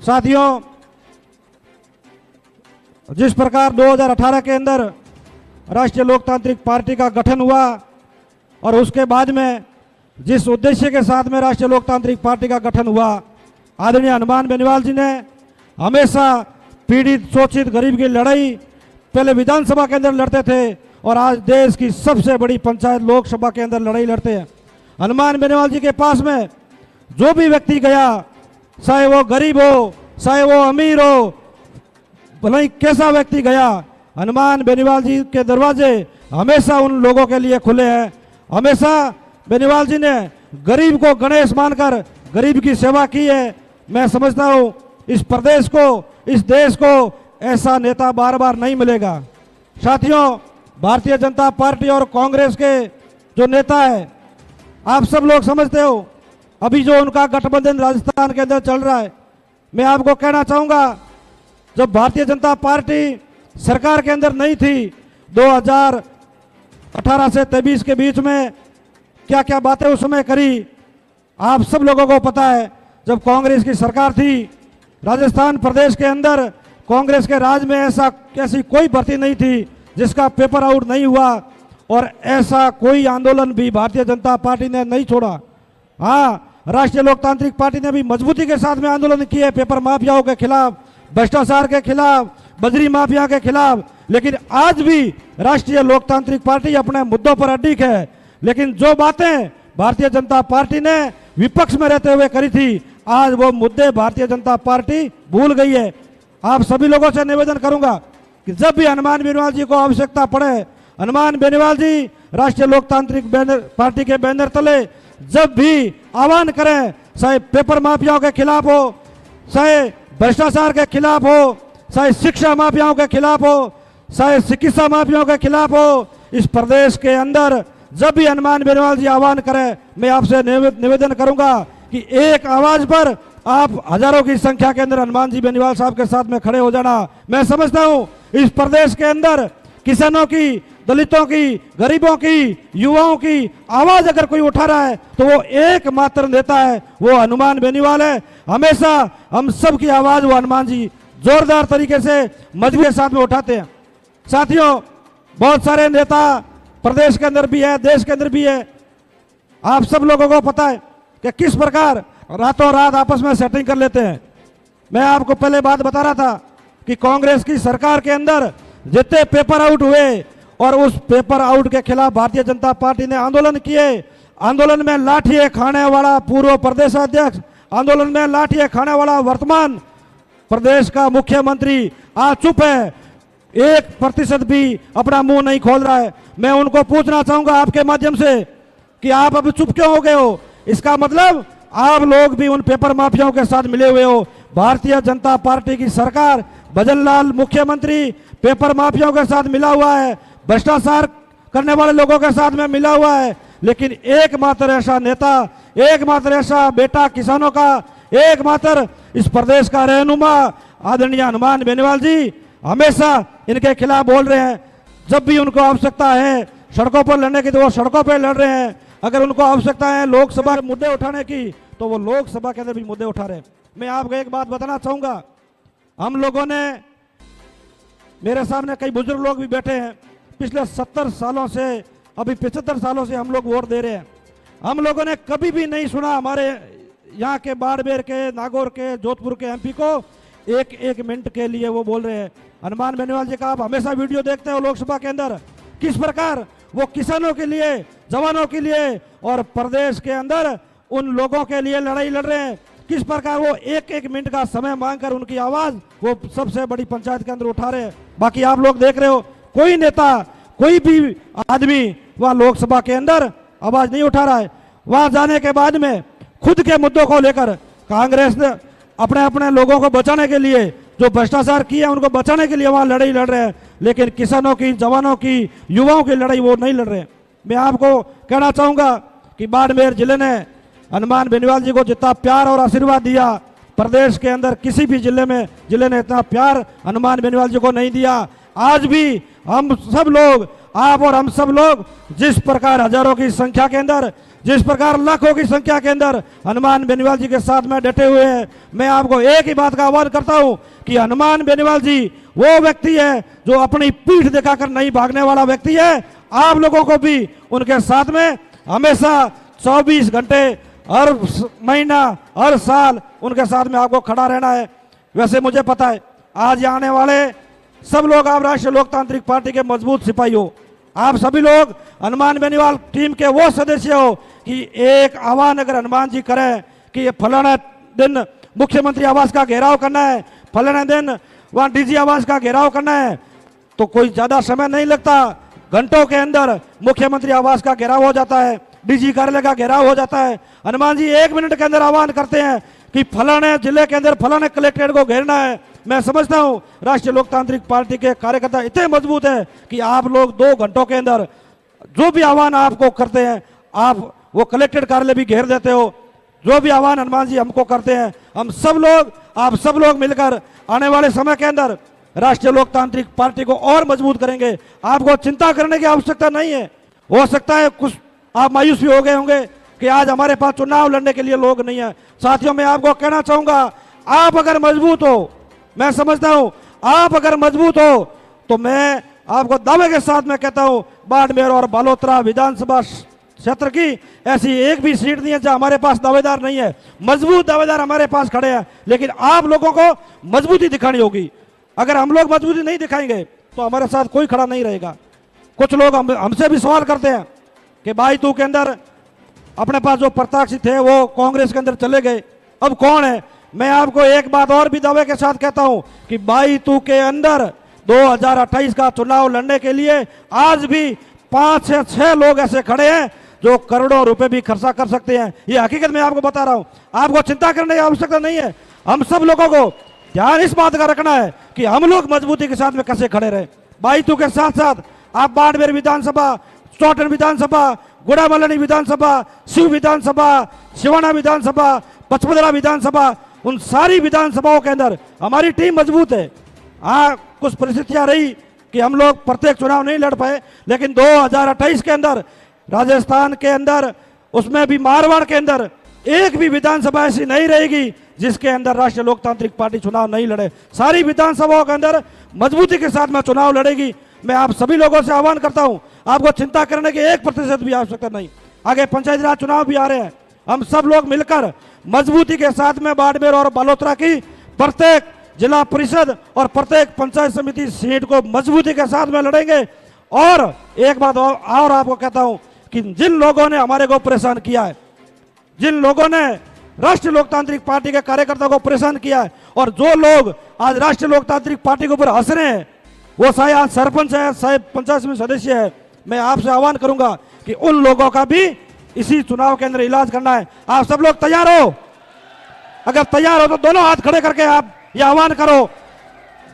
साथियों, जिस प्रकार 2018 के अंदर राष्ट्रीय लोकतांत्रिक पार्टी का गठन हुआ और उसके बाद में जिस उद्देश्य के साथ में राष्ट्रीय लोकतांत्रिक पार्टी का गठन हुआ, आदरणीय हनुमान बेनीवाल जी ने हमेशा पीड़ित शोषित गरीब की लड़ाई पहले विधानसभा के अंदर लड़ते थे और आज देश की सबसे बड़ी पंचायत लोकसभा के अंदर लड़ाई लड़ते हैं। हनुमान बेनीवाल जी के पास में जो भी व्यक्ति गया, चाहे वो गरीब हो चाहे वो अमीर हो, भले ही कैसा व्यक्ति गया, हनुमान बेनीवाल जी के दरवाजे हमेशा उन लोगों के लिए खुले हैं। हमेशा बेनीवाल जी ने गरीब को गणेश मानकर गरीब की सेवा की है। मैं समझता हूँ इस प्रदेश को, इस देश को ऐसा नेता बार बार नहीं मिलेगा। साथियों, भारतीय जनता पार्टी और कांग्रेस के जो नेता है, आप सब लोग समझते हो अभी जो उनका गठबंधन राजस्थान के अंदर चल रहा है, मैं आपको कहना चाहूँगा, जब भारतीय जनता पार्टी सरकार के अंदर नहीं थी, 2018 से 23 के बीच में क्या क्या बातें उस समय करी आप सब लोगों को पता है। जब कांग्रेस की सरकार थी राजस्थान प्रदेश के अंदर, कांग्रेस के राज में ऐसी कोई भर्ती नहीं थी जिसका पेपर आउट नहीं हुआ और ऐसा कोई आंदोलन भी भारतीय जनता पार्टी ने नहीं छोड़ा। हाँ, राष्ट्रीय लोकतांत्रिक पार्टी ने भी मजबूती के साथ में आंदोलन किए पेपर माफियाओं के खिलाफ, भ्रष्टाचार के खिलाफ, बजरी माफिया के खिलाफ, लेकिन आज भी राष्ट्रीय लोकतांत्रिक पार्टी अपने मुद्दों पर अडिग है। लेकिन जो बातें भारतीय जनता पार्टी ने विपक्ष में रहते हुए करी थी, आज वो मुद्दे भारतीय जनता पार्टी भूल गई है। आप सभी लोगों से निवेदन करूंगा कि जब भी हनुमान बेनीवाल जी को आवश्यकता पड़े, हनुमान बेनीवाल जी राष्ट्रीय लोकतांत्रिक पार्टी के बैनर तले जब भी आह्वान करें, चाहे पेपर माफियाओं के खिलाफ हो, चाहे भ्रष्टाचार के खिलाफ हो, चाहे शिक्षा माफियाओं के खिलाफ हो, चाहे चिकित्सा माफियाओं के खिलाफ हो, इस प्रदेश के अंदर जब भी हनुमान बेनीवाल जी आह्वान करें, मैं आपसे निवेदन करूंगा कि एक आवाज पर आप हजारों की संख्या के अंदर हनुमान जी बेनीवाल साहब के साथ में खड़े हो जाना। मैं समझता हूं इस प्रदेश के अंदर किसानों की, दलितों की, गरीबों की, युवाओं की आवाज अगर कोई उठा रहा है तो वो एकमात्र नेता है, वो हनुमान बेनीवाल है। हमेशा हम सब की आवाज वो हनुमान जी जोरदार तरीके से मजबूती के साथ में उठाते हैं। साथियों, बहुत सारे नेता प्रदेश के अंदर भी है, देश के अंदर भी है। आप सब लोगों को पता है कि किस प्रकार रातों रात आपस में सेटिंग कर लेते हैं। मैं आपको पहले बात बता रहा था कि कांग्रेस की सरकार के अंदर जितने पेपर आउट हुए और उस पेपर आउट के खिलाफ भारतीय जनता पार्टी ने आंदोलन किए। आंदोलन में लाठियां खाने वाला पूर्व प्रदेशाध्यक्ष, आंदोलन में लाठियां खाने वाला वर्तमान प्रदेश का मुख्यमंत्री आज चुप है, 1% भी अपना मुंह नहीं खोल रहा है। मैं उनको पूछना चाहूंगा आपके माध्यम से कि आप अब चुप क्यों हो गए हो? इसका मतलब आप लोग भी उन पेपर माफियाओं के साथ मिले हुए हो। भारतीय जनता पार्टी की सरकार, भजनलाल मुख्यमंत्री पेपर माफियाओं के साथ मिला हुआ है, भ्रष्टाचार करने वाले लोगों के साथ में मिला हुआ है। लेकिन एकमात्र ऐसा नेता, एकमात्र ऐसा बेटा किसानों का, एकमात्र इस प्रदेश का रहनुमा आदरणीय हनुमान बेनीवाल जी हमेशा इनके खिलाफ बोल रहे हैं। जब भी उनको आवश्यकता है सड़कों पर लड़ने की तो वो सड़कों पर लड़ रहे हैं। अगर उनको आवश्यकता है लोकसभा के मुद्दे उठाने की तो वो लोकसभा के अंदर भी मुद्दे उठा रहे हैं। मैं आपको एक बात बताना चाहूंगा, हम लोगों ने, मेरे सामने कई बुजुर्ग लोग भी बैठे हैं, पिछले 70 सालों से, अभी 75 सालों से हम लोग वोट दे रहे हैं। हम लोगों ने कभी भी नहीं सुना हमारे यहाँ के बाड़मेर के, नागौर के, जोधपुर के एमपी को एक मिनट के लिए वो बोल रहे हैं। हनुमान बेनीवाल जी का आप हमेशा वीडियो देखते हो लोकसभा के अंदर, किस प्रकार वो किसानों के लिए, जवानों के लिए और प्रदेश के अंदर उन लोगों के लिए लड़ाई लड़ रहे हैं। किस प्रकार वो एक मिनट का समय मांगकर उनकी आवाज वो सबसे बड़ी पंचायत के अंदर उठा रहे हैं। बाकी आप लोग देख रहे हो, कोई नेता, कोई भी आदमी वहां लोकसभा के अंदर आवाज नहीं उठा रहा है। वहां जाने के बाद में खुद के मुद्दों को लेकर कांग्रेस ने अपने अपने लोगों को बचाने के लिए, जो भ्रष्टाचार किया उनको बचाने के लिए वहां लड़ाई लड़ रहे हैं, लेकिन किसानों की, जवानों की, युवाओं की लड़ाई वो नहीं लड़ रहे। मैं आपको कहना चाहूंगा कि बाड़मेर जिले ने हनुमान बेनीवाल जी को जितना प्यार और आशीर्वाद दिया, प्रदेश के अंदर किसी भी जिले ने इतना प्यार हनुमान बेनीवाल जी को नहीं दिया। आज भी हम सब लोग आप और हम सब लोग जिस प्रकार हजारों की संख्या के अंदर, जिस प्रकार लाखों की संख्या के अंदर हनुमान बेनीवाल जी के साथ में डटे हुए हैं, मैं आपको एक ही बात का आह्वान करता हूं कि हनुमान बेनीवाल जी वो व्यक्ति है जो अपनी पीठ दिखाकर नहीं भागने वाला व्यक्ति है। आप लोगों को भी उनके साथ में हमेशा 24 घंटे, हर महीना, हर साल उनके साथ में आपको खड़ा रहना है। वैसे मुझे पता है आज आने वाले सब लोग आप राष्ट्रीय लोकतांत्रिक पार्टी के मजबूत सिपाही हो। आप सभी लोग हनुमान बेनीवाल टीम के वो सदस्य हो कि एक आह्वान अगर हनुमान जी करें कि ये फलाना दिन मुख्यमंत्री आवास का घेराव करना है, फलाने दिन वहां डीजी आवास का घेराव करना है, तो कोई ज्यादा समय नहीं लगता, घंटों के अंदर मुख्यमंत्री आवास का घेराव हो जाता है, डीजी कार्यालय का घेराव हो जाता है। हनुमान जी 1 मिनट के अंदर आह्वान करते हैं कि फलाने जिले के अंदर फलाने कलेक्ट्रेट को घेरना है। मैं समझता हूं राष्ट्रीय लोकतांत्रिक पार्टी के कार्यकर्ता इतने मजबूत है कि आप लोग 2 घंटों के अंदर जो भी आह्वान आपको करते हैं, आप वो कलेक्ट्रेट कार्यालय भी घेर देते हो। जो भी आह्वान हनुमान जी हमको करते हैं, हम सब लोग, आप सब लोग मिलकर आने वाले समय के अंदर राष्ट्रीय लोकतांत्रिक पार्टी को और मजबूत करेंगे। आपको चिंता करने की आवश्यकता नहीं है। हो सकता है कुछ आप मायूस भी हो गए होंगे कि आज हमारे पास चुनाव लड़ने के लिए लोग नहीं है। साथियों, मैं आपको कहना चाहूंगा, आप अगर मजबूत हो, मैं समझता हूं आप अगर मजबूत हो, तो मैं आपको दावे के साथ में कहता हूं बाड़मेर और बालोतरा विधानसभा क्षेत्र की ऐसी एक भी सीट नहीं है जहां हमारे पास दावेदार नहीं है। मजबूत दावेदार हमारे पास खड़े हैं, लेकिन आप लोगों को मजबूती दिखानी होगी। अगर हम लोग मजबूती नहीं दिखाएंगे तो हमारे साथ कोई खड़ा नहीं रहेगा। कुछ लोग हमसे भी सवाल करते हैं कि भाई तू के अंदर अपने पास जो प्रत्याशी थे वो कांग्रेस के अंदर चले गए, अब कौन है? मैं आपको एक बात और भी दावे के साथ कहता हूं कि भाई तू के अंदर 2028 का चुनाव लड़ने के लिए आज भी 5 से 6 लोग ऐसे खड़े हैं जो करोड़ों रुपए भी खर्चा कर सकते हैं। ये हकीकत मैं आपको बता रहा हूं। आपको चिंता करने की आवश्यकता नहीं है। हम सब लोगों को ध्यान इस बात का रखना है कि हम लोग मजबूती के साथ में कैसे खड़े रहे। भाई तू के साथ साथ आप बाड़मेर विधानसभा, चौटन विधानसभा, गुड़ामलनी विधानसभा, शिव विधानसभा, सिवाना विधानसभा, पचपदरा विधानसभा, उन सारी विधानसभाओं के अंदर हमारी टीम मजबूत है। हाँ, कुछ परिस्थितियां रही कि हम लोग प्रत्येक चुनाव नहीं लड़ पाए, लेकिन 2028 के अंदर राजस्थान के अंदर, उसमें भी मारवाड़ के अंदर एक भी विधानसभा ऐसी नहीं रहेगी जिसके अंदर राष्ट्रीय लोकतांत्रिक पार्टी चुनाव नहीं लड़े। सारी विधानसभाओं के अंदर मजबूती के साथ में चुनाव लड़ेगी। मैं आप सभी लोगों से आह्वान करता हूं, आपको चिंता करने की 1% भी आवश्यकता नहीं। आगे पंचायती राज चुनाव भी आ रहे हैं। हम सब लोग मिलकर मजबूती के साथ में बाड़मेर और बालोतरा की प्रत्येक जिला परिषद और प्रत्येक पंचायत समिति सीट को मजबूती के साथ में लड़ेंगे। और एक बात और आपको कहता हूं कि जिन लोगों ने हमारे को परेशान किया है, जिन लोगों ने राष्ट्रीय लोकतांत्रिक पार्टी के कार्यकर्ताओं को परेशान किया है, और जो लोग आज राष्ट्रीय लोकतांत्रिक पार्टी के ऊपर हंस रहे हैं, वो शायद आज सरपंच है, शायद पंचायत समिति सदस्य है, मैं आपसे आह्वान करूंगा कि उन लोगों का भी इसी चुनाव के अंदर इलाज करना है। आप सब लोग तैयार हो? अगर तैयार हो तो दोनों हाथ खड़े करके आप ये आह्वान करो,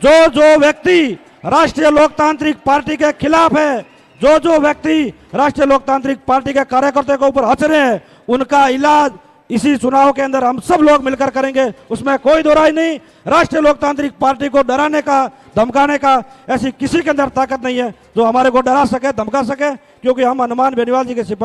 जो जो व्यक्ति राष्ट्रीय लोकतांत्रिक पार्टी के खिलाफ है, जो जो व्यक्ति राष्ट्रीय लोकतांत्रिक पार्टी के कार्यकर्ताओं के ऊपर हंस रहे हैं, उनका इलाज इसी चुनाव के अंदर हम सब लोग मिलकर करेंगे, उसमें कोई दो राय नहीं। राष्ट्रीय लोकतांत्रिक पार्टी को डराने का, धमकाने का ऐसी किसी के अंदर ताकत नहीं है जो हमारे को डरा सके, धमका सके, क्योंकि हम हनुमान बेनीवाल जी के सिपाही